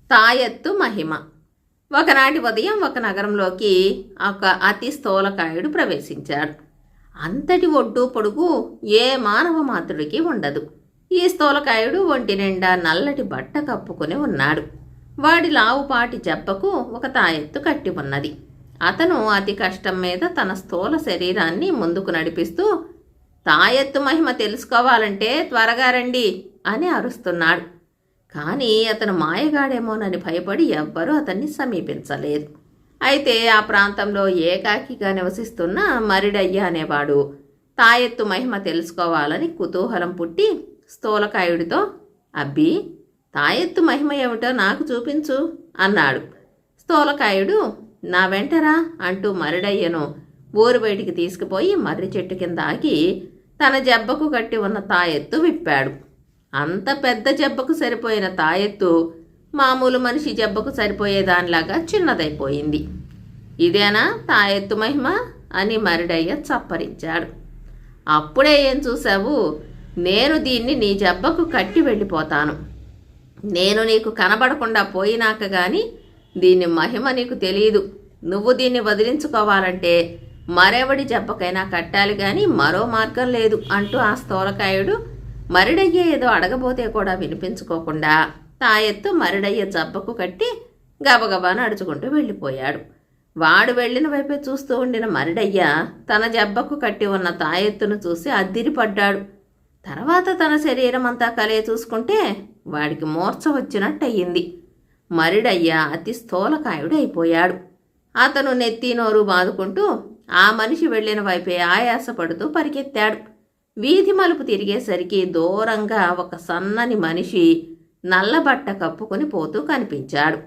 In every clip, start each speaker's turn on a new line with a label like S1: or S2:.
S1: తాయెత్తు మహిమ. ఒకనాటి ఉదయం ఒక నగరంలోకి ఒక అతి స్థూలకాయుడు ప్రవేశించాడు. అంతటి ఒడ్డు పొడుగు ఏ మానవ మాతృడికి ఉండదు. ఈ స్థూలకాయుడు ఒంటి నిండా నల్లటి బట్ట కప్పుకొని ఉన్నాడు. వాడి లావుపాటి జబ్బకు ఒక తాయెత్తు కట్టి ఉన్నది. అతను అతి కష్టం మీద తన స్థూల శరీరాన్ని ముందుకు నడిపిస్తూ, తాయెత్తు మహిమ తెలుసుకోవాలంటే త్వరగా రండి అని అరుస్తున్నాడు. కానీ అతను మాయగాడేమోనని భయపడి ఎవ్వరూ అతన్ని సమీపించలేదు. అయితే ఆ ప్రాంతంలో ఏకాకిగా నివసిస్తున్న మరిడయ్య అనేవాడు తాయెత్తు మహిమ తెలుసుకోవాలని కుతూహలం పుట్టి స్థూలకాయుడితో, అబ్బి, తాయెత్తు మహిమ ఏమిటో నాకు చూపించు అన్నాడు. స్థూలకాయుడు, నా వెంటరా అంటూ మరిడయ్యను ఊరు బయటికి తీసుకుపోయి మర్రి చెట్టు కింద ఆగి తన జబ్బకు కట్టి ఉన్న తాయెత్తు విప్పాడు. అంత పెద్ద జబ్బకు సరిపోయిన తాయెత్తు మామూలు మనిషి జబ్బకు సరిపోయేదానిలాగా చిన్నదైపోయింది. ఇదేనా తాయెత్తు మహిమ అని మరిడయ్య చప్పరించాడు. అప్పుడే ఏం చూశావు? నేను దీన్ని నీ జబ్బకు కట్టి వెళ్ళిపోతాను. నేను నీకు కనబడకుండా పోయినాక గాని దీని మహిమ నీకు తెలియదు. నువ్వు దీన్ని వదిలించుకోవాలంటే మరెవడి జబ్బకైనా కట్టాలి కానీ మరో మార్గం లేదు అంటూ ఆ స్థూలకాయుడు మరిడయ్య ఏదో అడగబోతే కూడా వినిపించుకోకుండా తాయెత్తు మరిడయ్య జబ్బకు కట్టి గబగబా నడుచుకుంటూ వెళ్ళిపోయాడు. వాడు వెళ్ళిన వైపే చూస్తూ ఉండిన మరిడయ్య తన జబ్బకు కట్టి ఉన్న తాయెత్తును చూసి అద్దిరిపడ్డాడు. తర్వాత తన శరీరం అంతా కలే చూసుకుంటే వాడికి మూర్ఛ వచ్చినట్టయింది. మరిడయ్య అతి స్థూలకాయుడు అయిపోయాడు. అతను నెత్తి నోరు బాదుకుంటూ ఆ మనిషి వెళ్ళిన వైపే ఆయాసపడుతూ పరిగెత్తాడు. వీధి మలుపు తిరిగేసరికి దూరంగా ఒక సన్నని మనిషి నల్లబట్ట కప్పుకొని పోతూ కనిపించాడు.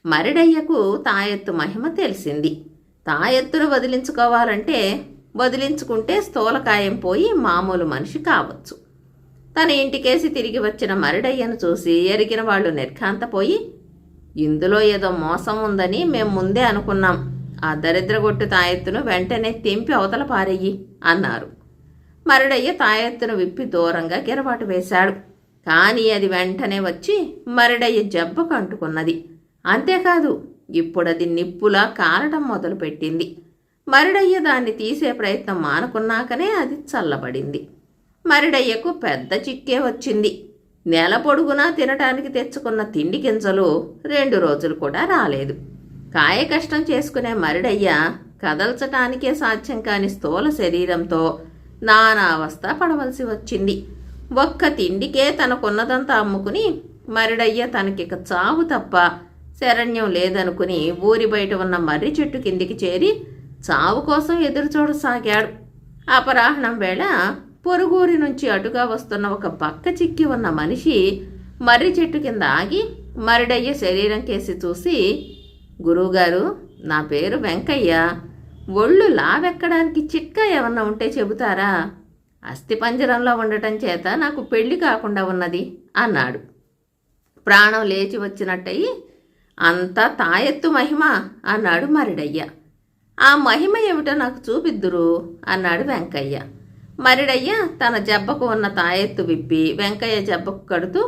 S1: మరిడయ్యకు తాయెత్తు మహిమ తెలిసింది. తాయెత్తును వదిలించుకుంటే స్థూలకాయం పోయి మామూలు మనిషి కావచ్చు. తన ఇంటికేసి తిరిగి వచ్చిన మరిడయ్యను చూసి ఎరిగిన వాళ్ళు నిర్ఘాంతపోయి, ఇందులో ఏదో మోసం ఉందని మేం ముందే అనుకున్నాం. ఆ దరిద్రగొట్టు తాయెత్తును వెంటనే తెంపి అవతల పారెయ్యి అన్నారు. మరిడయ్య తాయెత్తును విప్పి దూరంగా గిరబాటు వేశాడు. కానీ అది వెంటనే వచ్చి మరిడయ్య జబ్బకు అంటుకున్నది. అంతేకాదు, ఇప్పుడది నిప్పులా కాలటం మొదలుపెట్టింది. మరిడయ్య దాన్ని తీసే ప్రయత్నం మానుకున్నాకనే అది చల్లబడింది. మరిడయ్యకు పెద్ద చిక్కే వచ్చింది. నెల పొడుగునా తినటానికి తెచ్చుకున్న తిండి గింజలు 2 రోజులు కూడా రాలేదు. కాయ కష్టం చేసుకునే మరిడయ్య కదల్చటానికే సాధ్యం కాని స్థూల శరీరంతో నానా అవస్థ పడవలసి వచ్చింది. ఒక్క తిండికే తనకున్నదంతా అమ్ముకుని మరిడయ్య తనకిక చావు తప్ప శరణ్యం లేదనుకుని ఊరి బయట ఉన్న మర్రి చెట్టు కిందికి చేరి చావు కోసం ఎదురుచూడసాగాడు. అపరాహ్నం వేళ పొరుగురి నుంచి అటుగా వస్తున్న ఒక బక్క చిక్కి ఉన్న మనిషి మర్రి చెట్టు కింద ఆగి మరిడయ్య శరీరం కేసి చూసి, గురువుగారు, నా పేరు వెంకయ్య. ఒళ్ళు లావెక్కడానికి చిట్కా ఏమన్నా ఉంటే చెబుతారా? అస్థిపంజరంలో ఉండటం చేత నాకు పెళ్లి కాకుండా ఉన్నది అన్నాడు. ప్రాణం లేచి వచ్చినట్టయి, అంతా తాయెత్తు మహిమ అన్నాడు మరిడయ్య. ఆ మహిమ ఏమిటో నాకు చూపిద్దురు అన్నాడు వెంకయ్య. మరిడయ్య తన జబ్బకు ఉన్న తాయెత్తు విప్పి వెంకయ్య జబ్బకు కడుతూ,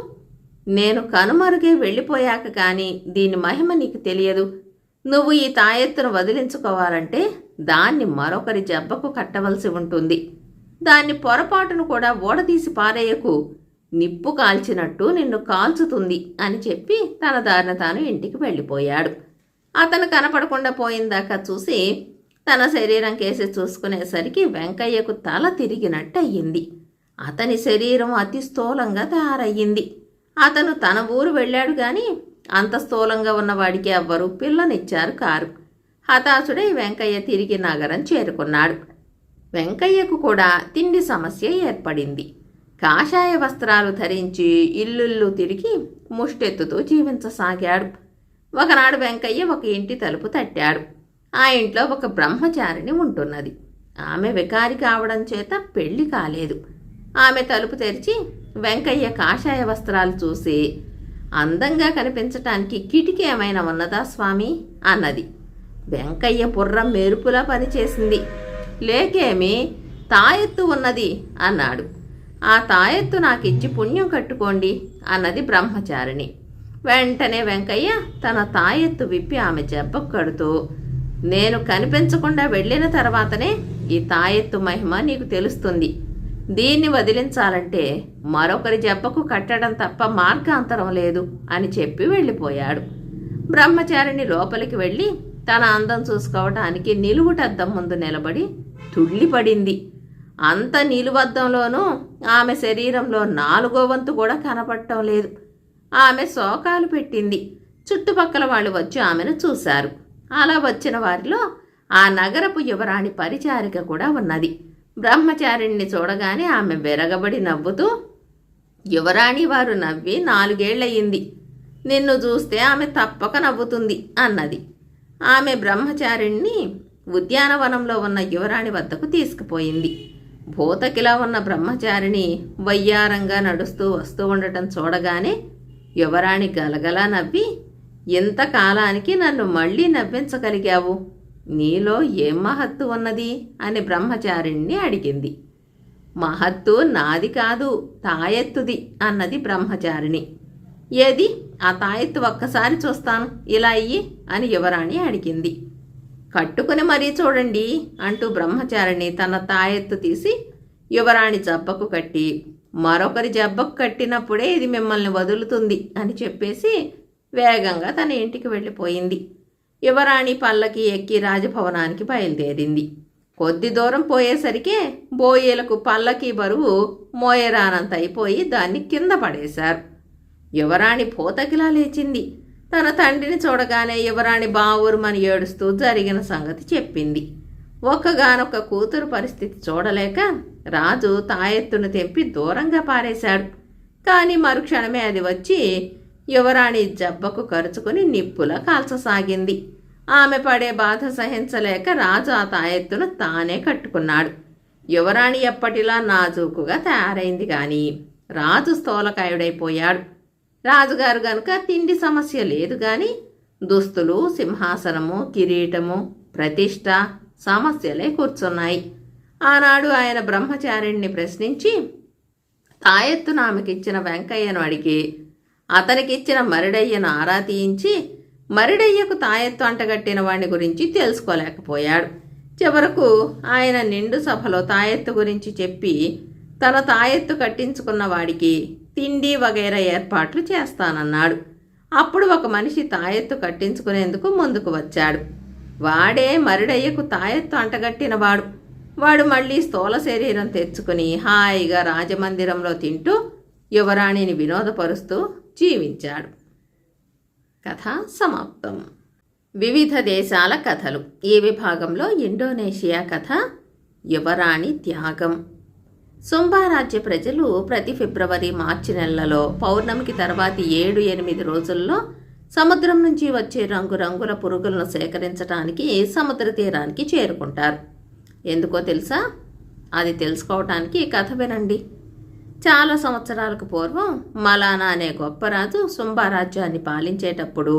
S1: నేను కనుమరుగే వెళ్ళిపోయాక కానీ దీని మహిమ నీకు తెలియదు. నువ్వు ఈ తాయెత్తును వదిలించుకోవాలంటే దాన్ని మరొకరి జబ్బకు కట్టవలసి ఉంటుంది. దాన్ని పొరపాటును కూడా ఓడదీసి పారేయకు. నిప్పు కాల్చినట్టు నిన్ను కాల్చుతుంది అని చెప్పి తన దారిన తాను ఇంటికి వెళ్ళిపోయాడు. అతను కనపడకుండా పోయిందాకా చూసి తన శరీరం కేసి చూసుకునేసరికి వెంకయ్యకు తల తిరిగినట్టు అయ్యింది. అతని శరీరం అతి స్థూలంగా తయారయ్యింది. అతను తన ఊరు వెళ్ళాడు కానీ అంత స్థూలంగా ఉన్నవాడికి ఎవ్వరూ పిల్లనిచ్చారు కారు. హతాశుడై వెంకయ్య తిరిగి నగరం చేరుకున్నాడు. వెంకయ్యకు కూడా తిండి సమస్య ఏర్పడింది. కాషాయ వస్త్రాలు ధరించి ఇల్లుళ్ళు తిరిగి ముష్టెత్తుతూ జీవించసాగాడు. ఒకనాడు వెంకయ్య ఒక ఇంటి తలుపు తట్టాడు. ఆ ఇంట్లో ఒక బ్రహ్మచారిణి ఉంటున్నది. ఆమె వికారి కావడం చేత పెళ్లి కాలేదు. ఆమె తలుపు తెరిచి వెంకయ్య కాషాయ వస్త్రాలు చూసి, అందంగా కనిపించటానికి కిటికీ ఏమైనా ఉన్నదా స్వామి అన్నది. వెంకయ్య బుర్ర మెరుపులా పనిచేసింది. లేకేమి, తాయెత్తు ఉన్నది అన్నాడు. ఆ తాయెత్తు నాకిచ్చి పుణ్యం కట్టుకోండి అన్నది బ్రహ్మచారిణి. వెంటనే వెంకయ్య తన తాయెత్తు విప్పి ఆమె జబ్బకు కడుతూ, నేను కనిపించకుండా వెళ్ళిన తర్వాతనే ఈ తాయెత్తు మహిమ నీకు తెలుస్తుంది. దీన్ని వదిలించాలంటే మరొకరి జబ్బకు కట్టడం తప్ప మార్గాంతరం లేదు అని చెప్పి వెళ్ళిపోయాడు. బ్రహ్మచారిణి లోపలికి వెళ్ళి తన అందం చూసుకోవటానికి నిలువుటద్దం ముందు నిలబడి తుళ్ళిపడింది. అంత నిలువద్దంలోనూ ఆమె శరీరంలో 4వ వంతు కూడా కనపడటం లేదు. ఆమె శోకాలు పెట్టింది. చుట్టుపక్కల వాళ్ళు వచ్చి ఆమెను చూశారు. అలా వచ్చిన వారిలో ఆ నగరపు యువరాణి పరిచారిక కూడా ఉన్నది. బ్రహ్మచారిణిని చూడగానే ఆమె విరగబడి నవ్వుతూ, యువరాణి వారు నవ్వి 4 ఏళ్లయ్యింది. నిన్ను చూస్తే ఆమె తప్పక నవ్వుతుంది అన్నది. ఆమె బ్రహ్మచారిణిని ఉద్యానవనంలో ఉన్న యువరాణి వద్దకు తీసుకుపోయింది. భూతకిలా ఉన్న బ్రహ్మచారిణి వయ్యారంగా నడుస్తూ వస్తూ ఉండటం చూడగానే యువరాణి గలగలా నవ్వి, ఇంతకాలానికి నన్ను మళ్ళీ నవ్వించగలిగావు, నీలో ఏం మహత్తు ఉన్నది అని బ్రహ్మచారిణ్ణి అడిగింది. మహత్తు నాది కాదు, తాయెత్తుది అన్నది బ్రహ్మచారిణి. ఏది ఆ తాయెత్తు ఒక్కసారి చూస్తాను, ఇలా అయ్యి అని యువరాణి అడిగింది. కట్టుకుని మరీ చూడండి అంటూ బ్రహ్మచారిణి తన తాయెత్తు తీసి యువరాణి జబ్బకు కట్టి, మరొకరి జబ్బకు కట్టినప్పుడే ఇది మిమ్మల్ని వదులుతుంది అని చెప్పేసి వేగంగా తన ఇంటికి వెళ్ళిపోయింది. యువరాణి పల్లకి ఎక్కి రాజభవనానికి బయలుదేరింది. కొద్ది దూరం పోయేసరికే బోయేలకు పల్లకి బరువు మోయరానంత అయిపోయి దాన్ని కింద పడేశారు. యువరాణి భూతకిలా లేచింది. తన తండ్రిని చూడగానే యువరాణి బావురుమని ఏడుస్తూ జరిగిన సంగతి చెప్పింది. ఒక్కగానొక్క కూతురు పరిస్థితి చూడలేక రాజు తాయెత్తును తెంపి దూరంగా పారేశాడు. కానీ మరుక్షణమే అది వచ్చి యువరాణి జబ్బకు కరుచుకుని నిప్పులా కాల్చసాగింది. ఆమె పడే బాధ సహించలేక రాజు ఆ తాయెత్తును తానే కట్టుకున్నాడు. యువరాణి ఎప్పటిలా నాజూకుగా తయారైంది. కానీ రాజు స్థూలకాయుడైపోయాడు. రాజుగారు గనుక తిండి సమస్య లేదు. కానీ దుస్తులు, సింహాసనము, కిరీటము, ప్రతిష్ట సమస్యలే కూర్చున్నాయి. ఆనాడు ఆయన బ్రహ్మచారిణ్ణి ప్రశ్నించి తాయెత్తును ఆమెకిచ్చిన వెంకయ్యను అడిగి అతనికిచ్చిన మరిడయ్యను ఆరా తీయించి మరిడయ్యకు తాయెత్తు అంటగట్టిన వాడిని గురించి తెలుసుకోలేకపోయాడు. చివరకు ఆయన నిండు సభలో తాయెత్తు గురించి చెప్పి తన తాయెత్తు కట్టించుకున్న వాడికి తిండి వగైరా ఏర్పాట్లు చేస్తానన్నాడు. అప్పుడు ఒక మనిషి తాయెత్తు కట్టించుకునేందుకు ముందుకు వచ్చాడు. వాడే మరిడయ్యకు తాయెత్తు అంటగట్టినవాడు. వాడు మళ్ళీ స్థూల శరీరం తెచ్చుకుని హాయిగా రాజమందిరంలో తింటూ యువరాణిని వినోదపరుస్తూ జీవించాడు. కథ సమాప్తం. వివిధ దేశాల కథలు. ఈ విభాగంలో ఇండోనేషియా కథ యువరాణి త్యాగం. సుంబారాజ్య ప్రజలు ప్రతి ఫిబ్రవరి, మార్చి నెలలలో పౌర్ణమికి తర్వాతి 7-8 రోజుల్లో సముద్రం నుంచి వచ్చే రంగురంగుల పురుగులను సేకరించడానికి సముద్ర తీరానికి చేరుకుంటారు. ఎందుకో తెలుసా? అది తెలుసుకోవటానికి కథ వినండి. చాలా సంవత్సరాలకు పూర్వం మలానా అనే గొప్ప రాజు సుంబారాజ్యాన్ని పాలించేటప్పుడు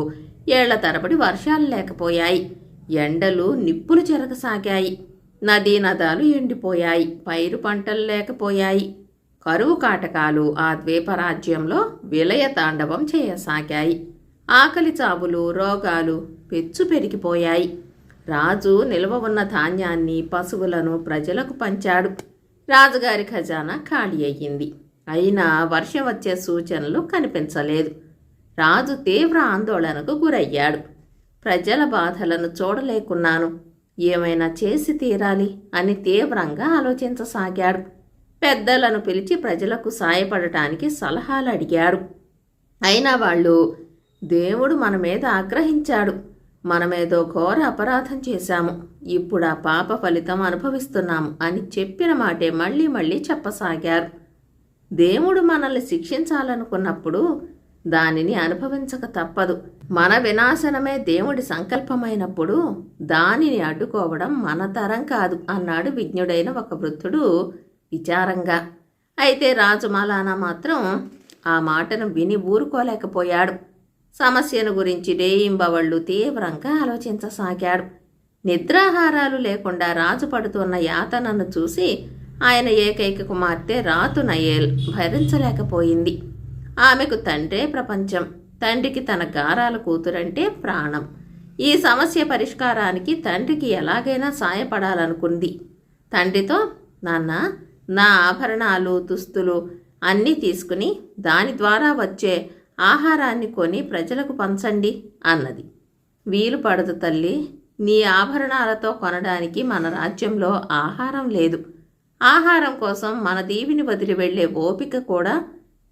S1: ఏళ్ల తరబడి వర్షాలు లేకపోయాయి. ఎండలు నిప్పులు చెరగసాగాయి. నదీ నదాలు ఎండిపోయాయి. పైరు పంటలు లేకపోయాయి. కరువు కాటకాలు ఆ ద్వీపరాజ్యంలో విలయ తాండవం చేయసాగాయి. ఆకలి చావులు, రోగాలు పెచ్చు పెరిగిపోయాయి. రాజు నిల్వ ఉన్న ధాన్యాన్ని, పశువులను ప్రజలకు పంచాడు. రాజుగారి ఖజానా ఖాళీ అయ్యింది. అయినా వర్షం వచ్చే సూచనలు కనిపించలేదు. రాజు తీవ్ర ఆందోళనకు గురయ్యాడు. ప్రజల బాధలను చూడలేకున్నాను, ఏమైనా చేసి తీరాలి అని తీవ్రంగా ఆలోచించసాగాడు. పెద్దలను పిలిచి ప్రజలకు సాయపడటానికి సలహాలు అడిగాడు. అయినా వాళ్ళు, దేవుడు మన మీద ఆగ్రహించాడు, మనమేదో ఘోర అపరాధం చేశాము, ఇప్పుడు ఆ పాప ఫలితం అనుభవిస్తున్నాము అని చెప్పిన మాటే మళ్ళీ మళ్ళీ చెప్పసాగారు. దేవుడు మనల్ని శిక్షించాలనుకున్నప్పుడు దానిని అనుభవించక తప్పదు. మన వినాశనమే దేవుడి సంకల్పమైనప్పుడు దానిని అడ్డుకోవడం మన తరం కాదు అన్నాడు విజ్ఞుడైన ఒక వృద్ధుడు విచారంగా. అయితే రాజు మలానా మాత్రం ఆ మాటను విని ఊరుకోలేకపోయాడు. సమస్యను గురించి రేయింబవళ్ళు తీవ్రంగా ఆలోచించసాగాడు. నిద్రాహారాలు లేకుండా రాజు పడుతున్న యాతనను చూసి ఆయన ఏకైక కుమార్తె రాతు నయేల్ భరించలేకపోయింది. ఆమెకు తండ్రే ప్రపంచం. తండ్రికి తన గారాల కూతురంటే ప్రాణం. ఈ సమస్య పరిష్కారానికి తండ్రికి ఎలాగైనా సాయపడాలనుకుంది. తండ్రితో, నాన్న, నా ఆభరణాలు, దుస్తులు అన్నీ తీసుకుని దాని ద్వారా వచ్చే ఆహారాన్ని కొని ప్రజలకు పంచండి అన్నది. వీలు పడదు తల్లి, నీ ఆభరణాలతో కొనడానికి మన రాజ్యంలో ఆహారం లేదు. ఆహారం కోసం మన దీవిని వదిలి వెళ్లే ఓపిక కూడా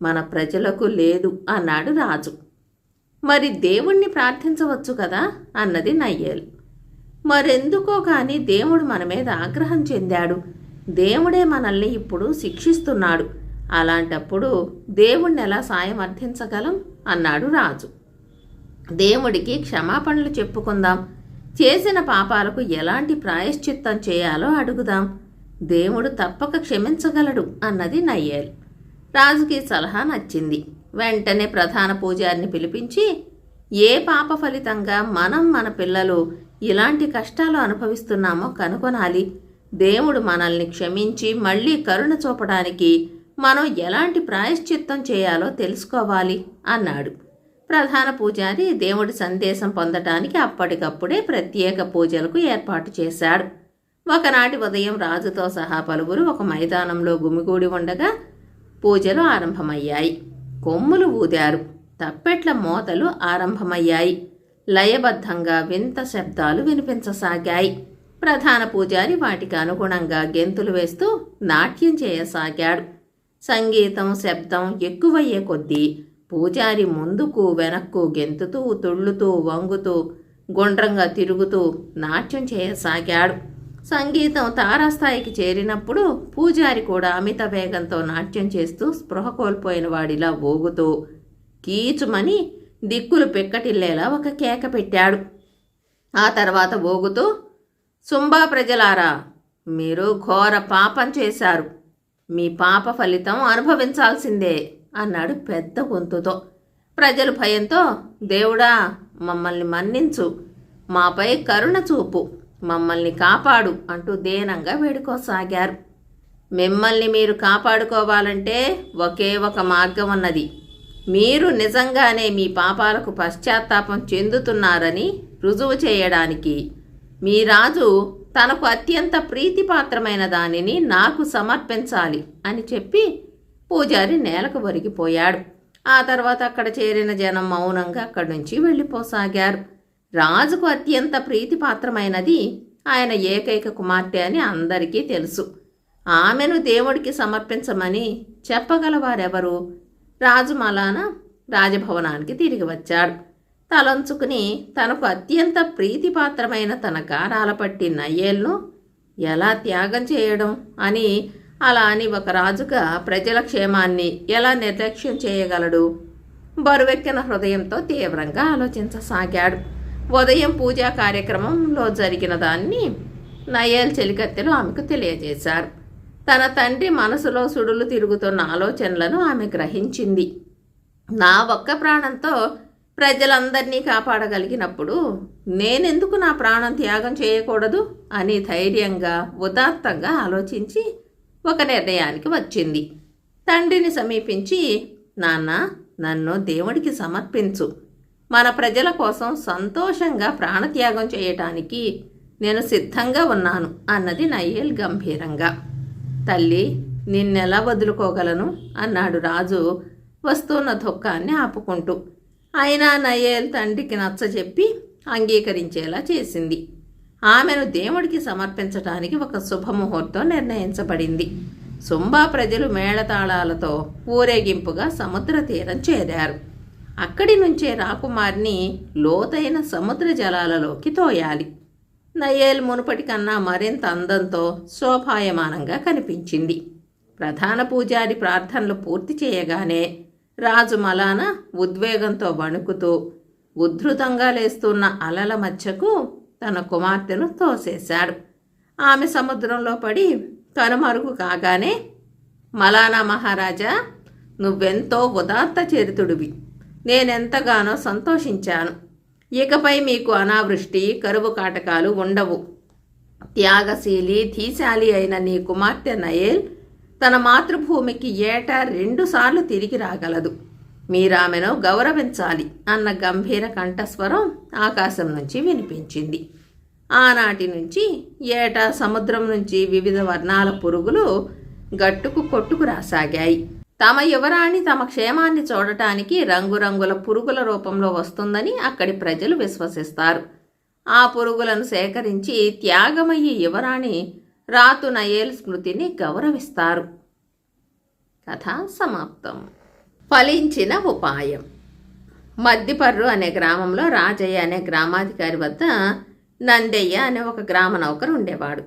S1: మన ప్రజలకు లేదు అన్నాడు రాజు. మరి దేవుణ్ణి ప్రార్థించవచ్చు కదా అన్నది నయ్యేలు. మరెందుకో గాని దేవుడు మన మీద ఆగ్రహం చెందాడు. దేవుడే మనల్ని ఇప్పుడు శిక్షిస్తున్నాడు. అలాంటప్పుడు దేవుణ్ణి ఎలా సాయం అర్థించగలం అన్నాడు రాజు. దేవుడికి క్షమాపణలు చెప్పుకుందాం. చేసిన పాపాలకు ఎలాంటి ప్రాయశ్చిత్తం చేయాలో అడుగుదాం. దేవుడు తప్పక క్షమించగలడు అన్నది నయ్యేలు. రాజుకి సలహా నచ్చింది. వెంటనే ప్రధాన పూజారిని పిలిపించి, ఏ పాప ఫలితంగా మనం, మన పిల్లలు ఇలాంటి కష్టాలు అనుభవిస్తున్నామో కనుగొనాలి. దేవుడు మనల్ని క్షమించి మళ్ళీ కరుణ చూపడానికి మనం ఎలాంటి ప్రాయశ్చిత్తం చేయాలో తెలుసుకోవాలి అన్నాడు. ప్రధాన పూజారి దేవుడి సందేశం పొందటానికి అప్పటికప్పుడే ప్రత్యేక పూజలకు ఏర్పాటు చేశాడు. ఒకనాటి ఉదయం రాజుతో సహా పలువురు ఒక మైదానంలో గుమిగూడి ఉండగా పూజలు ఆరంభమయ్యాయి. కొమ్ములు ఊదారు. తప్పెట్ల మోతలు ఆరంభమయ్యాయి. లయబద్ధంగా వింత శబ్దాలు వినిపించసాగాయి. ప్రధాన పూజారి వాటికి అనుగుణంగా గెంతులు వేస్తూ నాట్యం చేయసాగాడు. సంగీతం, శబ్దం ఎక్కువయ్యే కొద్దీ పూజారి ముందుకు వెనక్కు గెంతుతూ, తుళ్ళుతూ, వంగుతూ, గుండ్రంగా తిరుగుతూ నాట్యం చేయసాగాడు. సంగీతం తారాస్థాయికి చేరినప్పుడు పూజారి కూడా అమిత వేగంతో నాట్యం చేస్తూ స్పృహ కోల్పోయిన వాడిలా ఊగుతూ కీచుమని దిక్కులు పిక్కటిల్లేలా ఒక కేక పెట్టాడు. ఆ తర్వాత ఊగుతూ, సుంబా ప్రజలారా, మీరు ఘోర పాపం చేశారు. మీ పాప ఫలితం అనుభవించాల్సిందే అన్నాడు పెద్ద గొంతుతో. ప్రజలు భయంతో, దేవుడా, మమ్మల్ని మన్నించు, మాపై కరుణ చూపు, మమ్మల్ని కాపాడు అంటూ దీనంగా వేడుకోసాగారు. మిమ్మల్ని మీరు కాపాడుకోవాలంటే ఒకే ఒక మార్గం ఉన్నది. మీరు నిజంగానే మీ పాపాలకు పశ్చాత్తాపం చెందుతున్నారని రుజువు చేయడానికి మీ రాజు తనకు అత్యంత ప్రీతిపాత్రమైన దానిని నాకు సమర్పించాలి అని చెప్పి పూజారి నేలకు ఒరిగిపోయాడు. ఆ తర్వాత అక్కడ చేరిన జనం మౌనంగా అక్కడి నుంచి వెళ్ళిపోసాగారు. రాజుకు అత్యంత ప్రీతిపాత్రమైనది ఆయన ఏకైక కుమార్తె అని అందరికీ తెలుసు. ఆమెను దేవుడికి సమర్పించమని చెప్పగలవారెవరు? రాజు మలాన రాజభవనానికి తిరిగి వచ్చాడు. తలంచుకుని తనకు అత్యంత ప్రీతిపాత్రమైన తన గారాల పట్టి నయ్యేల్ను ఎలా త్యాగం చేయడం అని, అలా అని ఒక రాజుగా ప్రజల క్షేమాన్ని ఎలా నిర్లక్ష్యం చేయగలడు? బరువెక్కిన హృదయంతో తీవ్రంగా ఆలోచించసాగాడు. ఉదయం పూజా కార్యక్రమంలో జరిగిన దాన్ని నయ్యేల్ చెలికత్తెలు ఆమెకు తెలియజేశారు. తన తండ్రి మనసులో సుడులు తిరుగుతున్న ఆలోచనలను ఆమె గ్రహించింది. నా ఒక్క ప్రాణంతో ప్రజలందరినీ కాపాడగలిగినప్పుడు నేనెందుకు నా ప్రాణం త్యాగం చేయకూడదు అని ధైర్యంగా, ఉదాత్తంగా ఆలోచించి ఒక నిర్ణయానికి వచ్చింది. తండ్రిని సమీపించి, నాన్న, నన్ను దేవుడికి సమర్పించు. మన ప్రజల కోసం సంతోషంగా ప్రాణత్యాగం చేయటానికి నేను సిద్ధంగా ఉన్నాను అన్నది నయ్యేల్ గంభీరంగా. తల్లి, నిన్నెలా వదులుకోగలను అన్నాడు రాజు వస్తున్న దుఃఖాన్ని ఆపుకుంటూ. అయినా నయ్యేల్ తండ్రికి నచ్చజెప్పి అంగీకరించేలా చేసింది. ఆమెను దేవుడికి సమర్పించటానికి ఒక శుభముహూర్తం నిర్ణయించబడింది. సుంబా ప్రజలు మేళతాళాలతో ఊరేగింపుగా సముద్ర తీరం చేరారు. అక్కడి నుంచే రాకుమారిని లోతైన సముద్ర జలాలలోకి తోయాలి. నయ్యేల్ మునుపటి కన్నా మరింత అందంతో శోభాయమానంగా కనిపించింది. ప్రధాన పూజారి ప్రార్థనలు పూర్తి చేయగానే రాజు మలాన ఉద్వేగంతో వణుకుతూ ఉద్ధృతంగా లేస్తున్న అలల మధ్యకు తన కుమార్తెను తోసేశాడు. ఆమె సముద్రంలో పడి కనుమరుగు కాగానే, మలానా మహారాజా, నువ్వెంతో ఉదాత్త చరితుడివి. నేనెంతగానో సంతోషించాను. ఇకపై మీకు అనావృష్టి, కరువు కాటకాలు ఉండవు. త్యాగశీలి, ధీశాలి అయిన నీ కుమార్తె నయ్యేల్ తన మాతృభూమికి ఏటా 2 సార్లు తిరిగి రాగలదు. మీరామెను గౌరవించాలి అన్న గంభీర కంఠస్వరం ఆకాశం నుంచి వినిపించింది. ఆనాటి నుంచి ఏటా సముద్రం నుంచి వివిధ వర్ణాల పురుగులు గట్టుకు కొట్టుకు రాసాగాయి. తమ యువరాణి తమ క్షేమాన్ని చూడటానికి రంగురంగుల పురుగుల రూపంలో వస్తుందని అక్కడి ప్రజలు విశ్వసిస్తారు. ఆ పురుగులను సేకరించి త్యాగమయ్యి యువరాణి రాతు నయేల్ స్మృతిని గౌరవిస్తారు. కథ సమాప్తం. ఫలించిన ఉపాయం. మద్దిపర్రు అనే గ్రామంలో రాజయ్య అనే గ్రామాధికారి వద్ద నందయ్య అనే ఒక గ్రామ నౌకరు ఉండేవాడు.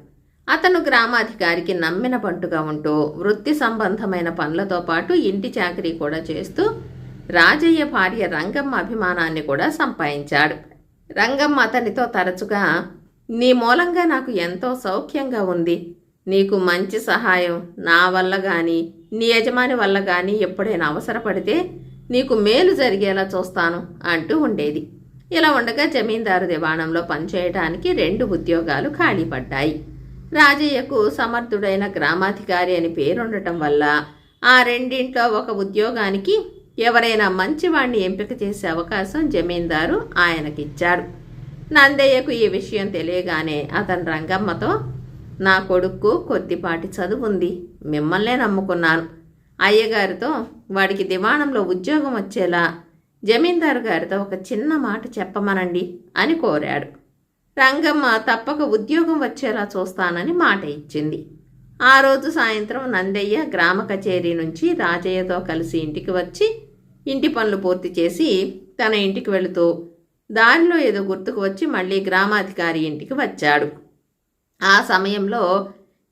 S1: అతను గ్రామాధికారికి నమ్మిన బంటుగా ఉంటూ వృత్తి సంబంధమైన పనులతో పాటు ఇంటి చాకరీ కూడా చేస్తూ రాజయ్య భార్య రంగమ్మ అభిమానాన్ని కూడా సంపాదించాడు. రంగమ్మ అతనితో తరచుగా, నీ మూలంగా నాకు ఎంతో సౌఖ్యంగా ఉంది, నీకు మంచి సహాయం నా వల్ల కానీ నీ యజమాని వల్ల కానీ ఎప్పుడైనా అవసరపడితే నీకు మేలు జరిగేలా చూస్తాను అంటూ ఉండేది. ఇలా ఉండగా జమీందారు దివాణంలో పనిచేయడానికి 2 ఉద్యోగాలు ఖాళీ పడ్డాయి. రాజయ్యకు సమర్థుడైన గ్రామాధికారి అని పేరుండటం వల్ల ఆ రెండింట్లో ఒక ఉద్యోగానికి ఎవరైనా మంచివాణ్ణి ఎంపిక చేసే అవకాశం జమీందారు ఆయనకిచ్చాడు. నందయ్యకు ఈ విషయం తెలియగానే అతను రంగమ్మతో, నా కొడుక్కు కొద్దిపాటి చదువుంది, మిమ్మల్నే నమ్ముకున్నాను, అయ్యగారితో వాడికి దివాణంలో ఉద్యోగం వచ్చేలా జమీందారు గారితో ఒక చిన్న మాట చెప్పమనండి అని కోరాడు. రంగమ్మ తప్పక ఉద్యోగం వచ్చేలా చూస్తానని మాట ఇచ్చింది. ఆ రోజు సాయంత్రం నందయ్య గ్రామ కచేరీ నుంచి రాజయ్యతో కలిసి ఇంటికి వచ్చి ఇంటి పనులు పూర్తి చేసి తన ఇంటికి వెళుతూ దారిలో ఏదో గుర్తుకు వచ్చి మళ్ళీ గ్రామాధికారి ఇంటికి వచ్చాడు. ఆ సమయంలో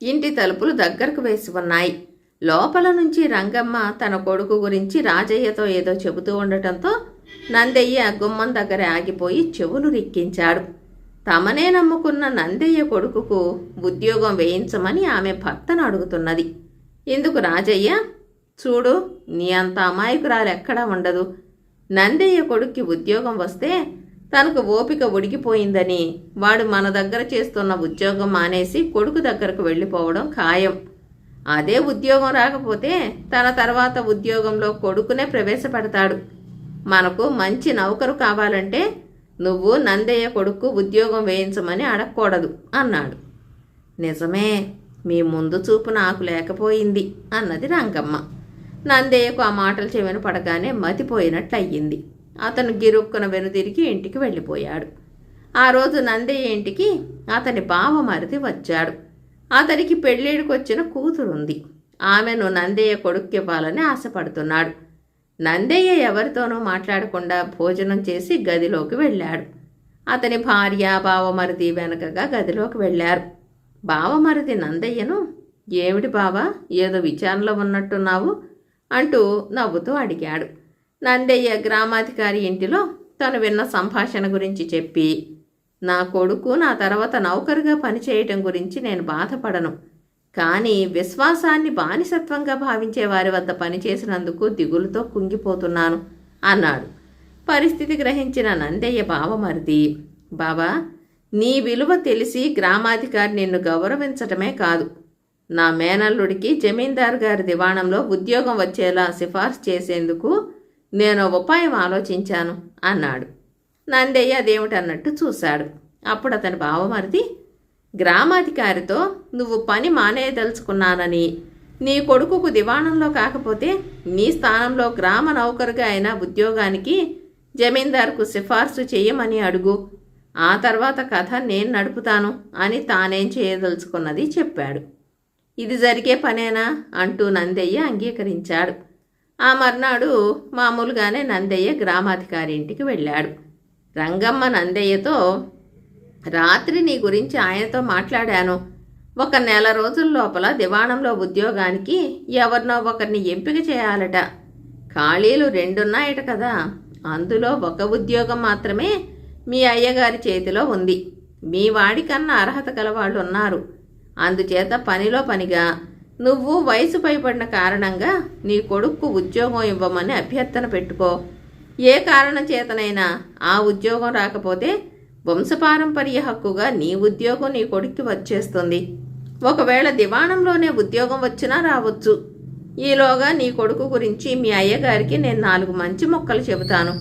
S1: ఇంటి తలుపులు దగ్గరకు వేసి ఉన్నాయి. లోపల నుంచి రంగమ్మ తన కొడుకు గురించి రాజయ్యతో ఏదో చెబుతూ ఉండటంతో నందయ్య గుమ్మం దగ్గర ఆగిపోయి చెవులు రిక్కించాడు. తమనే నమ్ముకున్న నందయ్య కొడుకుకు ఉద్యోగం వేయించమని ఆమె భర్తను అడుగుతున్నది. ఇందుకు రాజయ్య, చూడు, నీ అంత అమాయకురాలు ఎక్కడా ఉండదు. నందయ్య కొడుక్కి ఉద్యోగం వస్తే తనకు ఓపిక ఉడికిపోయిందని వాడు మన దగ్గర చేస్తున్న ఉద్యోగం మానేసి కొడుకు దగ్గరకు వెళ్ళిపోవడం ఖాయం. అదే ఉద్యోగం రాకపోతే తన తర్వాత ఉద్యోగంలో కొడుకునే ప్రవేశపెడతాడు. మనకు మంచి నౌకరు కావాలంటే నువ్వు నందయ్య కొడుకు ఉద్యోగం వేయించమని అడగకూడదు అన్నాడు. నిజమే, మీ ముందు చూపు నాకు లేకపోయింది అన్నది రంగమ్మ. నందయ్యకు ఆ మాటలు చెవిన పడగానే మతిపోయినట్లయింది. అతను గిరుక్కున వెనుదిరిగి ఇంటికి వెళ్ళిపోయాడు. ఆ రోజు నందయ్య ఇంటికి అతని బావమరిది వచ్చాడు. అతనికి పెళ్ళిడికొచ్చిన కూతురుంది. ఆమెను నందయ్య కొడుక్కివ్వాలని ఆశపడుతున్నాడు. నందయ్య ఎవరితోనూ మాట్లాడకుండా భోజనం చేసి గదిలోకి వెళ్ళాడు. అతని భార్య బావమరిది వెనకగా గదిలోకి వెళ్ళారు. బావమరిది నందయ్యను, ఏమిటి బావా, ఏదో విచారణలో ఉన్నట్టున్నావు అంటూ నవ్వుతూ అడిగాడు. నందయ్య గ్రామాధికారి ఇంటిలో తను విన్న సంభాషణ గురించి చెప్పి, నా కొడుకు నా తర్వాత నౌకరుగా పనిచేయటం గురించి నేను బాధపడను, కానీ విశ్వాసాన్ని బానిసత్వంగా భావించే వారి వద్ద పనిచేసినందుకు దిగులుతో కుంగిపోతున్నాను అన్నాడు. పరిస్థితి గ్రహించిన నందయ్య బావమరిది, బావా, నీ విలువ తెలిసి గ్రామాధికారి నిన్ను గౌరవించటమే కాదు, నా మేనల్లుడికి జమీందారు గారి దివాణంలో ఉద్యోగం వచ్చేలా సిఫార్సు చేసేందుకు నేను ఉపాయం ఆలోచించాను అన్నాడు. నందయ్య అదేమిటన్నట్టు చూశాడు. అప్పుడు అతని బావమరిది, గ్రామాధికారితో నువ్వు పని మానేయదలుచుకున్నానని, నీ కొడుకుకు దివాణంలో కాకపోతే నీ స్థానంలో గ్రామ నౌకరుగా అయిన ఉద్యోగానికి జమీందారుకు సిఫార్సు చేయమని అడుగు, ఆ తర్వాత కథ నేను నడుపుతాను అని తానేం చేయదలుచుకున్నది చెప్పాడు. ఇది జరిగే పనేనా అంటూ నందయ్య అంగీకరించాడు. ఆ మర్నాడు మామూలుగానే నందయ్య గ్రామాధికారి ఇంటికి వెళ్ళాడు. రంగమ్మ నందయ్యతో, రాత్రి నీ గురించి ఆయనతో మాట్లాడాను, 1 నెల రోజుల లోపల దివాణంలో ఉద్యోగానికి ఎవరినో ఒకరిని ఎంపిక చేయాలట. ఖాళీలు 2 ఉన్నాయట కదా, అందులో 1 ఉద్యోగం మాత్రమే మీ అయ్యగారి చేతిలో ఉంది. మీ వాడికన్నా అర్హత గలవాళ్ళు ఉన్నారు. అందుచేత పనిలో పనిగా నువ్వు వయసు పైబడిన కారణంగా నీ కొడుక్కు ఉద్యోగం ఇవ్వమని అభ్యర్థన పెట్టుకో. ఏ కారణం చేతనైనా ఆ ఉద్యోగం రాకపోతే వంశపారంపర్య హక్కుగా నీ ఉద్యోగం నీ కొడుక్కి వచ్చేస్తుంది. ఒకవేళ దివాణంలోనే ఉద్యోగం వచ్చినా రావచ్చు. ఈలోగా నీ కొడుకు గురించి మీ అయ్యగారికి నేను 4 మంచి మొక్కలు చెబుతాను.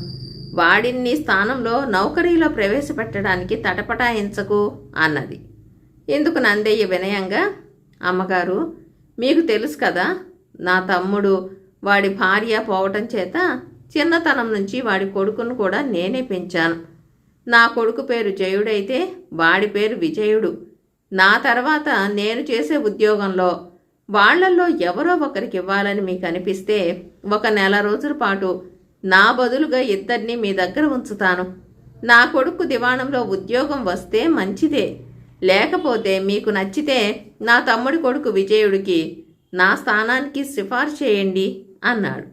S1: వాడిని నీ స్థానంలో నౌకరీలో ప్రవేశపెట్టడానికి తటపటాయించకు అన్నది. ఇందుకు నందయ్య వినయంగా, అమ్మగారు, మీకు తెలుసు కదా, నా తమ్ముడు వాడి భార్య పోవటం చేత చిన్నతనం నుంచి వాడి కొడుకును కూడా నేనే పెంచాను. నా కొడుకు పేరు జయుడైతే వాడి పేరు విజయుడు. నా తర్వాత నేను చేసే ఉద్యోగంలో వాళ్లల్లో ఎవరో ఒకరికి ఇవ్వాలని మీకు అనిపిస్తే 1 నెల రోజుల పాటు నా బదులుగా 2 మీ దగ్గర ఉంచుతాను. నా కొడుకు దివాణంలో ఉద్యోగం వస్తే మంచిదే, లేకపోతే మీకు నచ్చితే నా తమ్ముడి కొడుకు విజయుడికి నా స్థానానికి సిఫార్సు చేయండి అన్నాడు.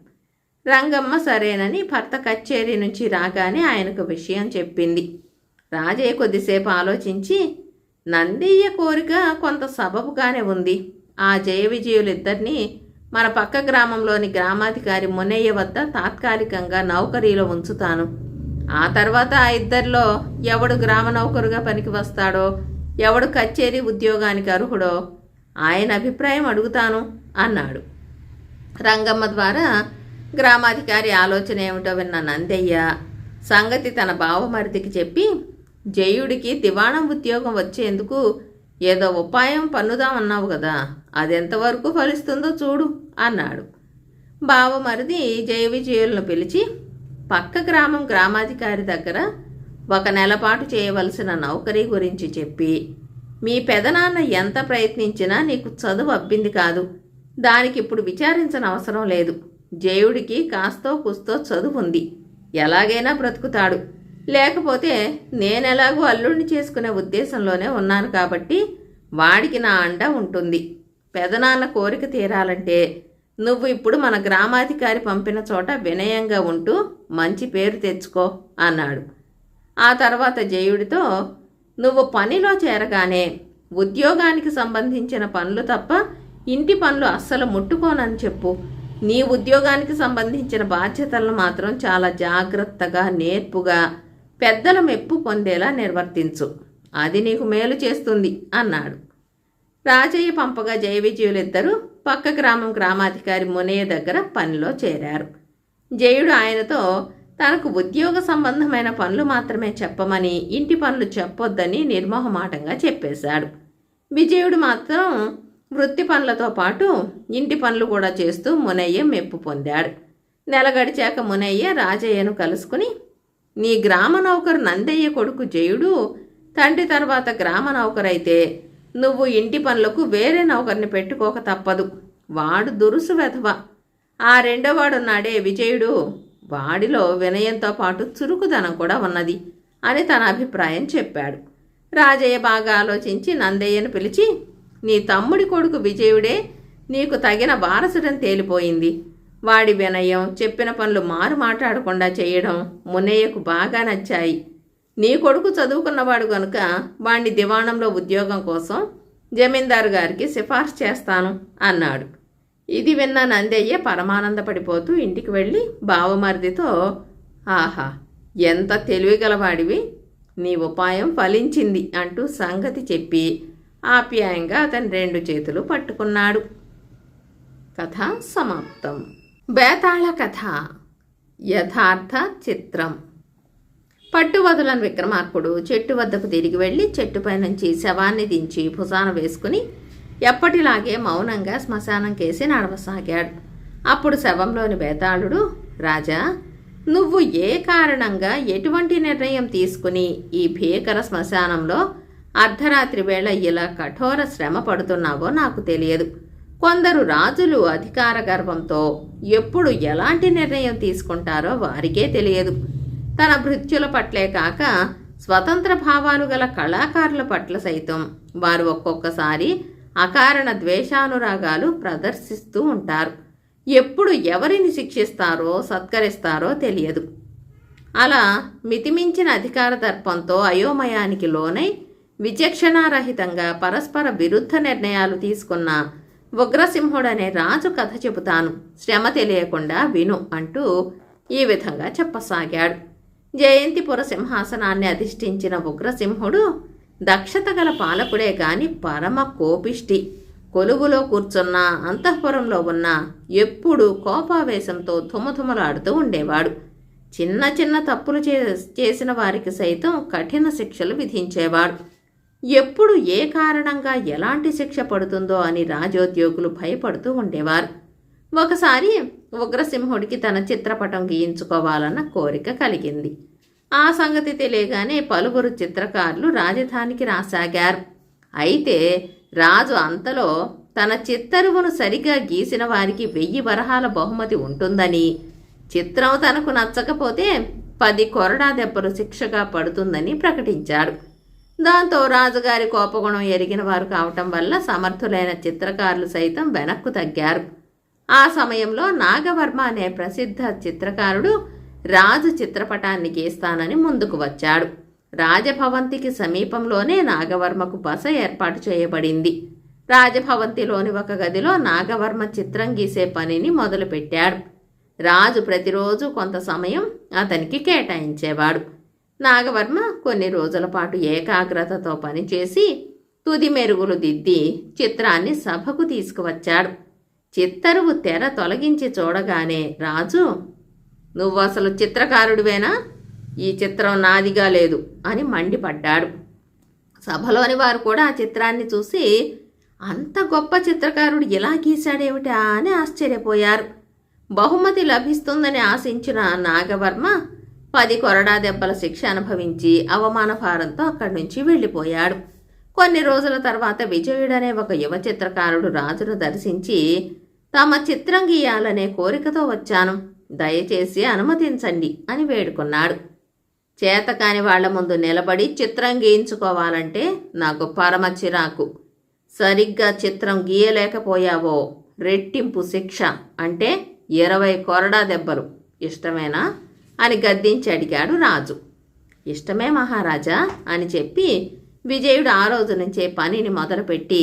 S1: రంగమ్మ సరేనని భర్త కచేరీ నుంచి రాగానే ఆయనకు విషయం చెప్పింది. రాజయ్య కొద్దిసేపు ఆలోచించి, నందయ్య కోరిక కొంత సబబుగానే ఉంది. ఆ జయ విజయులిద్దరినీ మన పక్క గ్రామంలోని గ్రామాధికారి మునయ్య వద్ద తాత్కాలికంగా నౌకరీలో ఉంచుతాను. ఆ తర్వాత ఆ ఇద్దరిలో ఎవడు గ్రామ నౌకరుగా పనికి వస్తాడో, ఎవడు కచేరీ ఉద్యోగానికి అర్హుడో ఆయన అభిప్రాయం అడుగుతాను అన్నాడు. రంగమ్మ ద్వారా గ్రామాధికారి ఆలోచన ఏమిటో విన్న నందయ్య సంగతి తన బావమరిదికి చెప్పి, జయుడికి దివాణం ఉద్యోగం వచ్చేందుకు ఏదో ఉపాయం పన్నుదామన్నావు కదా, అదెంతవరకు ఫలిస్తుందో చూడు అన్నాడు. బావమరిది జయ విజయులను పిలిచి పక్క గ్రామం గ్రామాధికారి దగ్గర 1 నెల పాటు చేయవలసిన నౌకరీ గురించి చెప్పి, మీ పెదనాన్న ఎంత ప్రయత్నించినా నీకు చదువు అబ్బింది కాదు, దానికి ఇప్పుడు విచారించనవసరం లేదు. జయుడికి కాస్తో కుస్తో చదువు ఉంది, ఎలాగైనా బ్రతుకుతాడు. లేకపోతే నేనెలాగూ అల్లుడిని చేసుకునే ఉద్దేశంలోనే ఉన్నాను కాబట్టి వాడికి నా అండ ఉంటుంది. పెదనాన్న కోరిక తీరాలంటే నువ్వు ఇప్పుడు మన గ్రామాధికారి పంపిన చోట వినయంగా ఉంటూ మంచి పేరు తెచ్చుకో అన్నాడు. ఆ తర్వాత జయుడితో, నువ్వు పనిలో చేరగానే ఉద్యోగానికి సంబంధించిన పనులు తప్ప ఇంటి పనులు అస్సలు ముట్టుకోనని చెప్పు. నీ ఉద్యోగానికి సంబంధించిన బాధ్యతలను మాత్రం చాలా జాగ్రత్తగా, నేర్పుగా, పెద్దల మెప్పు పొందేలా నిర్వర్తించు. అది నీకు మేలు చేస్తుంది అన్నాడు. రాజయ్య పంపగా జయ విజయులిద్దరూ పక్క గ్రామం గ్రామాధికారి మునయ్య దగ్గర పనిలో చేరారు. జయుడు ఆయనతో తనకు ఉద్యోగ సంబంధమైన పనులు మాత్రమే చెప్పమని, ఇంటి పనులు చెప్పొద్దని నిర్మోహమాటంగా చెప్పేశాడు. విజయుడు మాత్రం వృత్తి పనులతో పాటు ఇంటి పనులు కూడా చేస్తూ మునయ్య మెప్పు పొందాడు. నెల గడిచాక మునయ్య రాజయ్యను కలుసుకుని, నీ గ్రామ నౌకరు నందయ్య కొడుకు జయుడు తండ్రి తర్వాత గ్రామ నౌకరైతే నువ్వు ఇంటి పనులకు వేరే నౌకర్ని పెట్టుకోక తప్పదు. వాడు దురుసు వెధవ. ఆ రెండోవాడున్నాడే విజయుడు, వాడిలో వినయంతో పాటు చురుకుదనం కూడా ఉన్నది అని తన అభిప్రాయం చెప్పాడు. రాజయ్య బాగా ఆలోచించి నందయ్యను పిలిచి, నీ తమ్ముడి కొడుకు విజయుడే నీకు తగిన వారసుడని తేలిపోయింది. వాడి వినయం, చెప్పిన పనులు మారు మాట్లాడకుండా చేయడం మునయ్యకు బాగా నచ్చాయి. నీ కొడుకు చదువుకున్నవాడు గనుక వాణ్ణి దివాణంలో ఉద్యోగం కోసం జమీందారు గారికి సిఫార్సు చేస్తాను అన్నాడు. ఇది విన్న నందయ్య పరమానందపడిపోతూ ఇంటికి వెళ్ళి బావమరిదితో, ఆహా, ఎంత తెలివిగలవాడివి, నీ ఉపాయం ఫలించింది అంటూ సంగతి చెప్పి ఆప్యాయంగా అతని 2 చేతులు పట్టుకున్నాడు. కథ సమాప్తం. బేతాళ కథ యథార్థ చిత్రం. పట్టువదలని విక్రమార్కుడు చెట్టు వద్దకు తిరిగి వెళ్ళి చెట్టుపై నుంచి శవాన్ని దించి భుజాన వేసుకుని ఎప్పటిలాగే మౌనంగా శ్మశానం కేసి నడవసాగాడు. అప్పుడు శవంలోని బేతాళుడు, రాజా, నువ్వు ఏ కారణంగా ఎటువంటి నిర్ణయం తీసుకుని ఈ భీకర శ్మశానంలో అర్ధరాత్రి వేళ ఇలా కఠోర శ్రమ పడుతున్నావో నాకు తెలియదు. కొందరు రాజులు అధికార గర్వంతో ఎప్పుడు ఎలాంటి నిర్ణయం తీసుకుంటారో వారికే తెలియదు. తన భృత్యుల పట్లే కాక స్వతంత్ర భావాలు గల కళాకారుల పట్ల సైతం వారు ఒక్కొక్కసారి అకారణ ద్వేషానురాగాలు ప్రదర్శిస్తూ ఉంటారు. ఎప్పుడు ఎవరిని శిక్షిస్తారో సత్కరిస్తారో తెలియదు. అలా మితిమించిన అధికార దర్పంతో అయోమయానికి లోనై విచక్షణారహితంగా పరస్పర విరుద్ధ నిర్ణయాలు తీసుకున్న ఉగ్రసింహుడనే రాజు కథ చెబుతాను, శ్రమ తెలియకుండా విను అంటూ ఈ విధంగా చెప్పసాగాడు. జయంతిపుర సింహాసనాన్ని అధిష్ఠించిన ఉగ్రసింహుడు దక్షత గల పాలకుడే గాని పరమ కోపిష్టి. కొలువులో కూర్చున్నా అంతఃపురంలో ఉన్నా ఎప్పుడూ కోపావేశంతో ధుమధుమలాడుతూ ఉండేవాడు. చిన్న చిన్న తప్పులు చేసిన వారికి సైతం కఠిన శిక్షలు విధించేవాడు. ఎప్పుడు ఏ కారణంగా ఎలాంటి శిక్ష పడుతుందో అని రాజోద్యోగులు భయపడుతూ ఉండేవారు. ఒకసారి ఉగ్రసింహుడికి తన చిత్రపటం గీయించుకోవాలన్న కోరిక కలిగింది. ఆ సంగతి తెలియగానే పలువురు చిత్రకారులు రాజధానికి రాసాగారు. అయితే రాజు అంతలో తన చిత్తరువును సరిగా గీసిన వారికి 1000 వరహాల బహుమతి ఉంటుందని, చిత్రం తనకు నచ్చకపోతే 10 కొరడా దెబ్బలు శిక్షగా పడుతుందని ప్రకటించాడు. దాంతో రాజుగారి కోపగుణం ఎరిగిన వారు కావటం వల్ల సమర్థులైన చిత్రకారులు సైతం వెనక్కు తగ్గారు. ఆ సమయంలో నాగవర్మ అనే ప్రసిద్ధ చిత్రకారుడు రాజు చిత్రపటాన్ని గీస్తానని ముందుకు వచ్చాడు. రాజభవంతికి సమీపంలోనే నాగవర్మకు బస ఏర్పాటు చేయబడింది. రాజభవంతిలోని ఒక గదిలో నాగవర్మ చిత్రం గీసే పనిని మొదలుపెట్టాడు. రాజు ప్రతిరోజు కొంత సమయం అతనికి కేటాయించేవాడు. నాగవర్మ కొన్ని రోజుల పాటు ఏకాగ్రతతో పనిచేసి తుది మెరుగులు దిద్ది చిత్రాన్ని సభకు తీసుకువచ్చాడు. చిత్తరువు తెర తొలగించి చూడగానే రాజు, "నువ్వు అసలు చిత్రకారుడివేనా? ఈ చిత్రం నాదిగా లేదు" అని మండిపడ్డాడు. సభలోని వారు కూడా ఆ చిత్రాన్ని చూసి అంత గొప్ప చిత్రకారుడు ఇలా గీశాడేమిటా అని ఆశ్చర్యపోయారు. బహుమతి లభిస్తుందని ఆశించిన నాగవర్మ 10 కొరడా దెబ్బల శిక్ష అనుభవించి అవమాన భారంతో అక్కడి నుంచి వెళ్ళిపోయాడు. కొన్ని రోజుల తర్వాత విజయుడనే ఒక యువ చిత్రకారుడు రాజును దర్శించి, "తమ చిత్రం గీయాలనే కోరికతో వచ్చాను, దయచేసి అనుమతించండి" అని వేడుకున్నాడు. చేతకాని వాళ్ల ముందు నిలబడి చిత్రం గీయించుకోవాలంటే నాకు పరమ చిరాకు. సరిగ్గా చిత్రం గీయలేకపోయావో రెట్టింపు శిక్ష, అంటే 20 కొరడా దెబ్బలు. ఇష్టమేనా అని గద్దించి అడిగాడు రాజు. "ఇష్టమే మహారాజా" అని చెప్పి విజయుడు ఆ రోజు నుంచే పనిని మొదలుపెట్టి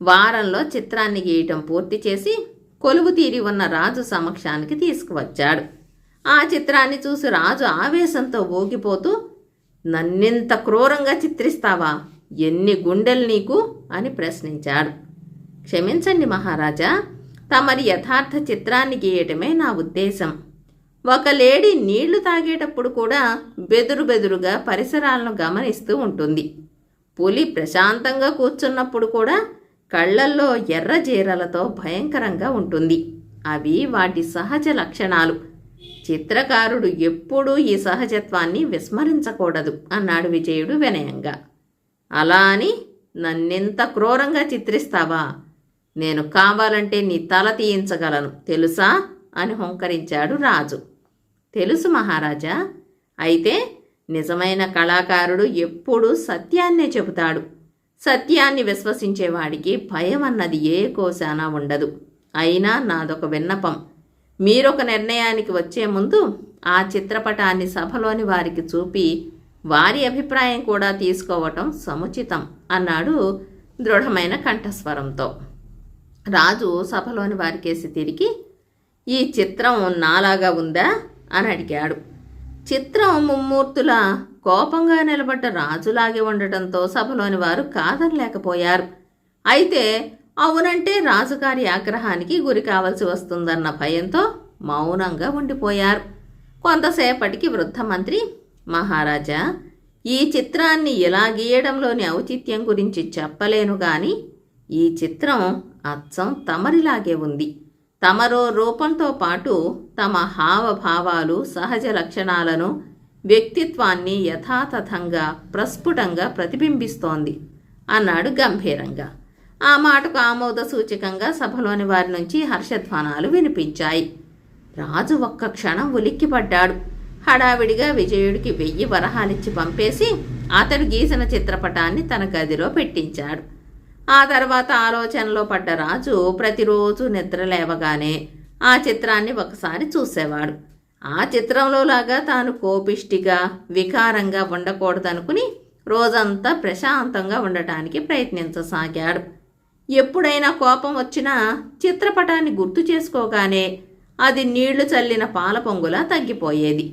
S1: వారంలో చిత్రాన్ని గీయటం పూర్తి చేసి కొలువు తీరి ఉన్న రాజు సమక్షానికి తీసుకువచ్చాడు. ఆ చిత్రాన్ని చూసి రాజు ఆవేశంతో ఊగిపోతూ, "నన్నింత క్రూరంగా చిత్రిస్తావా? ఎన్ని గుండెలు నీకు?" అని ప్రశ్నించాడు. "క్షమించండి మహారాజా, తమరి యథార్థ చిత్రాన్ని గీయటమే నా ఉద్దేశం. ఒక లేడీ నీళ్లు తాగేటప్పుడు కూడా బెదురుగా పరిసరాలను గమనిస్తూ ఉంటుంది. పులి ప్రశాంతంగా కూర్చున్నప్పుడు కూడా కళ్ళల్లో ఎర్ర జీరలతో భయంకరంగా ఉంటుంది. అవి వాటి సహజ లక్షణాలు. చిత్రకారుడు ఎప్పుడూ ఈ సహజత్వాన్ని విస్మరించకూడదు" అన్నాడు విజయుడు వినయంగా. "అలా అని నన్నెంత క్రూరంగా చిత్రిస్తావా? నేను కావాలంటే నీ తల తీయించగలను, తెలుసా?" అని హుంకరించాడు రాజు. "తెలుసు మహారాజా. అయితే నిజమైన కళాకారుడు ఎప్పుడూ సత్యాన్నే చెబుతాడు. సత్యాన్ని విశ్వసించేవాడికి భయం అన్నది ఏ కోశానా ఉండదు. అయినా నాదొక విన్నపం. మీరొక నిర్ణయానికి వచ్చే ముందు ఆ చిత్రపటాన్ని సభలోని వారికి చూపి వారి అభిప్రాయం కూడా తీసుకోవటం సముచితం" అన్నాడు దృఢమైన కంఠస్వరంతో. రాజు సభలోని వారికేసి తిరిగి, "ఈ చిత్రం నాలాగా ఉందా?" అని అడిగాడు. చిత్రం ముమ్మూర్తుల కోపంగా నిలబడ్డ రాజులాగే ఉండటంతో సభలోని వారు కాదనలేకపోయారు. అయితే అవునంటే రాజుగారి ఆగ్రహానికి గురి కావలసి వస్తుందన్న భయంతో మౌనంగా ఉండిపోయారు. కొంతసేపటికి వృద్ధ మంత్రి, "మహారాజా, ఈ చిత్రాన్ని ఇలా గీయడంలోని ఔచిత్యం గురించి చెప్పలేను గాని ఈ చిత్రం అచ్చం తమరిలాగే ఉంది. తమరో రూపంతో పాటు తమ హావభావాలు, సహజ లక్షణాలను, వ్యక్తిత్వాన్ని యథాతథంగా ప్రస్ఫుటంగా ప్రతిబింబిస్తోంది" అన్నాడు గంభీరంగా. ఆ మాటకు ఆమోద సూచకంగా సభలోని వారి నుంచి హర్షధ్వానాలు వినిపించాయి. రాజు ఒక్క క్షణం ఉలిక్కిపడ్డాడు. హడావిడిగా విజయుడికి 1000 వరహాలిచ్చి పంపేసి అతడు గీసిన చిత్రపటాన్ని తన గదిలో పెట్టించాడు. ఆ తర్వాత ఆలోచనలో పడ్డ రాజు ప్రతిరోజు నిద్ర లేవగానే ఆ చిత్రాన్ని ఒకసారి చూసేవాడు. ఆ చిత్రంలోలాగా తాను కోపిష్టిగా, వికారంగా ఉండకూడదనుకుని రోజంతా ప్రశాంతంగా ఉండటానికి ప్రయత్నించసాగాడు. ఎప్పుడైనా కోపం వచ్చినా చిత్రపటాన్ని గుర్తు చేసుకోగానే అది నీళ్లు చల్లిన పాల పొంగులా తగ్గిపోయేది.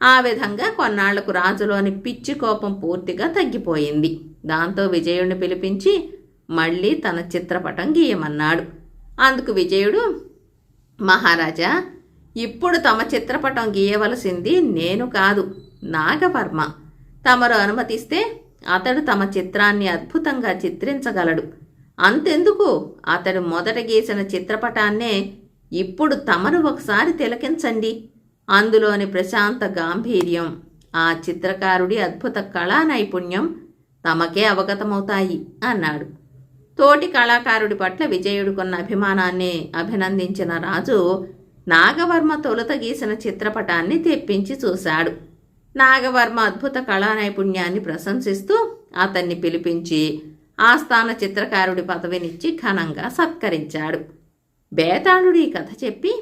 S1: ఆ విధంగా కొన్నాళ్లకు రాజులోని పిచ్చి కోపం పూర్తిగా తగ్గిపోయింది. దాంతో విజయుడిని పిలిపించి మళ్ళీ తన చిత్రపటం గీయమన్నాడు. అందుకు విజయుడు, మహారాజా, ఇప్పుడు తమ చిత్రపటం గీయవలసింది నేను కాదు, నాగవర్మ. తమరు అనుమతిస్తే అతడు తమ చిత్రాన్ని అద్భుతంగా చిత్రించగలడు. అంతెందుకు, అతడు మొదట గీసిన చిత్రపటాన్నే ఇప్పుడు తమరు ఒకసారి తిలకించండి. అందులోని ప్రశాంత గాంభీర్యం, ఆ చిత్రకారుడి అద్భుత కళా నైపుణ్యం తమకే అవగతమవుతాయి అన్నాడు. తోటి కళాకారుడి పట్ల విజయుడుకున్న అభిమానాన్ని అభినందించిన రాజు నాగవర్మ తొలుత గీసిన చిత్రపటాన్ని తెప్పించి చూశాడు. నాగవర్మ అద్భుత కళా నైపుణ్యాన్ని ప్రశంసిస్తూ అతన్ని పిలిపించి ఆస్థాన చిత్రకారుడి పదవినిచ్చి ఘనంగా సత్కరించాడు. బేతాళుడు ఈ కథ చెప్పి,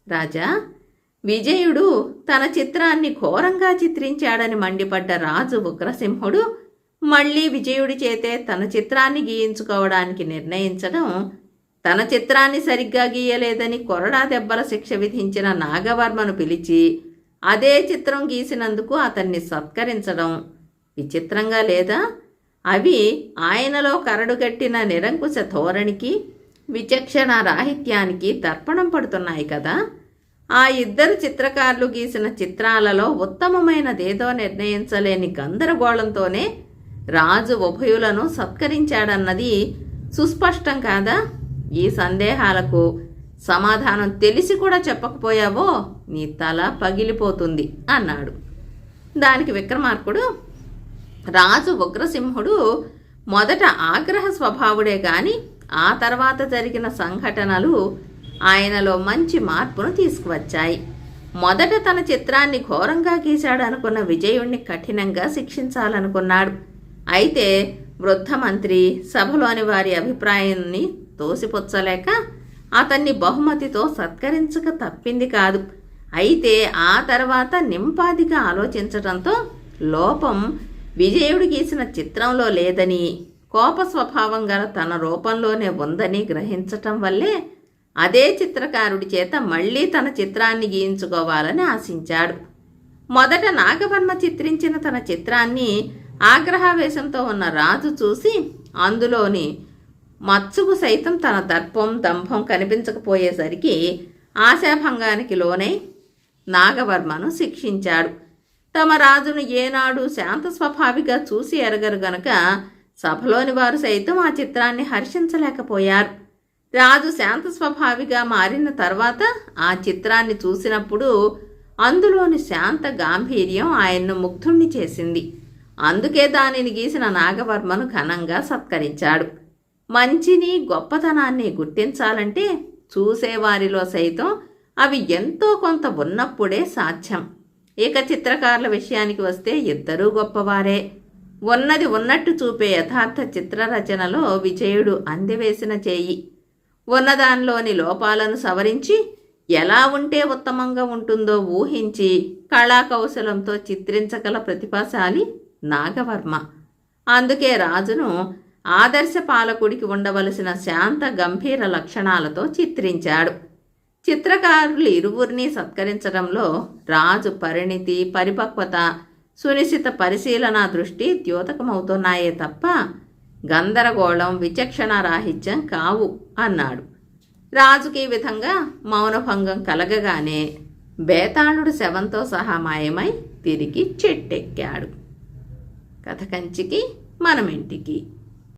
S1: రాజా, విజయుడు తన చిత్రాన్ని ఘోరంగా చిత్రించాడని మండిపడ్డ రాజు ఉగ్రసింహుడు మళ్లీ విజయుడి చేతే తన చిత్రాన్ని గీయించుకోవడానికి నిర్ణయించడం, తన చిత్రాన్ని సరిగ్గా గీయలేదని కొరడా దెబ్బల శిక్ష విధించిన నాగవర్మను పిలిచి అదే చిత్రం గీసినందుకు అతన్ని సత్కరించడం విచిత్రంగా లేదా? అవి ఆయనలో కరడుగట్టిన నిరంకుశ ధోరణికి, విచక్షణ రాహిత్యానికి తర్పణం పడుతున్నాయి కదా. ఆ ఇద్దరు చిత్రకారులు గీసిన చిత్రాలలో ఉత్తమమైనదేదో నిర్ణయించలేని గందరగోళంతోనే రాజు ఉభయులను సత్కరించాడన్నది సుస్పష్టం కాదా? ఈ సందేహాలకు సమాధానం తెలిసి కూడా చెప్పకపోయావో నీ తల పగిలిపోతుంది అన్నాడు. దానికి విక్రమార్కుడు, రాజు ఉగ్రసింహుడు మొదట ఆగ్రహ స్వభావుడే గాని ఆ తర్వాత జరిగిన సంఘటనలు ఆయనలో మంచి మార్పును తీసుకువచ్చాయి. మొదట తన చిత్రాన్ని ఘోరంగా గీశాడనుకున్న విజయుణ్ణి కఠినంగా శిక్షించాలనుకున్నాడు. అయితే వృద్ధ మంత్రి సభలోని వారి అభిప్రాయాన్ని తోసిపుచ్చలేక అతన్ని బహుమతితో సత్కరించక తప్పింది కాదు. అయితే ఆ తర్వాత నింపాదిగా ఆలోచించటంతో లోపం విజయుడు గీసిన చిత్రంలో లేదని, కోప స్వభావం గల తన రూపంలోనే ఉందని గ్రహించటం వల్లే అదే చిత్రకారుడి చేత మళ్లీ తన చిత్రాన్ని గీయించుకోవాలని ఆశించాడు. మొదట నాగవర్మ చిత్రించిన తన చిత్రాన్ని ఆగ్రహావేశంతో ఉన్న రాజు చూసి అందులోని మచ్చుకు సైతం తన దర్పం దంభం కనిపించకపోయేసరికి ఆశాభంగానికి లోనై నాగవర్మను శిక్షించాడు. తమ రాజును ఏనాడు శాంత స్వభావిగా చూసి ఎరగరు గనక సభలోని వారు సైతం ఆ చిత్రాన్ని హర్షించలేకపోయారు. రాజు శాంత స్వభావిగా మారిన తర్వాత ఆ చిత్రాన్ని చూసినప్పుడు అందులోని శాంత గాంభీర్యం ఆయన్ను ముగ్ధుణ్ణి చేసింది. అందుకే దానిని గీసిన నాగవర్మను ఘనంగా సత్కరించాడు. మంచిని గొప్పతనాన్ని గుర్తించాలంటే చూసేవారిలో సైతం అవి ఎంతో కొంత ఉన్నప్పుడే సాధ్యం. ఇక చిత్రకారుల విషయానికి వస్తే ఇద్దరూ గొప్పవారే. ఉన్నది ఉన్నట్టు చూపే యథార్థ చిత్రరచనలో విజయుడు అందివేసిన చేయి. ఉన్నదానిలోని లోపాలను సవరించి ఎలా ఉంటే ఉత్తమంగా ఉంటుందో ఊహించి కళాకౌశలంతో చిత్రించగల ప్రతిభాశాలి నాగవర్మ. అందుకే రాజును ఆదర్శ పాలకుడికి ఉండవలసిన శాంత గంభీర లక్షణాలతో చిత్రించాడు. చిత్రకారులు ఇరువురిని సత్కరించడంలో రాజు పరిణితి, పరిపక్వత, సునిశ్చిత పరిశీలన దృష్టి ద్యోతకమవుతున్నాయే తప్ప గందరగోళం, విచక్షణ రాహిత్యం కావు అన్నాడు. రాజుకి ఈ విధంగా మౌనభంగం కలగగానే బేతాళుడు శవంతో సహా మాయమై తిరిగి చెట్టెక్కాడు. కథ కంచికి మనమింటికి.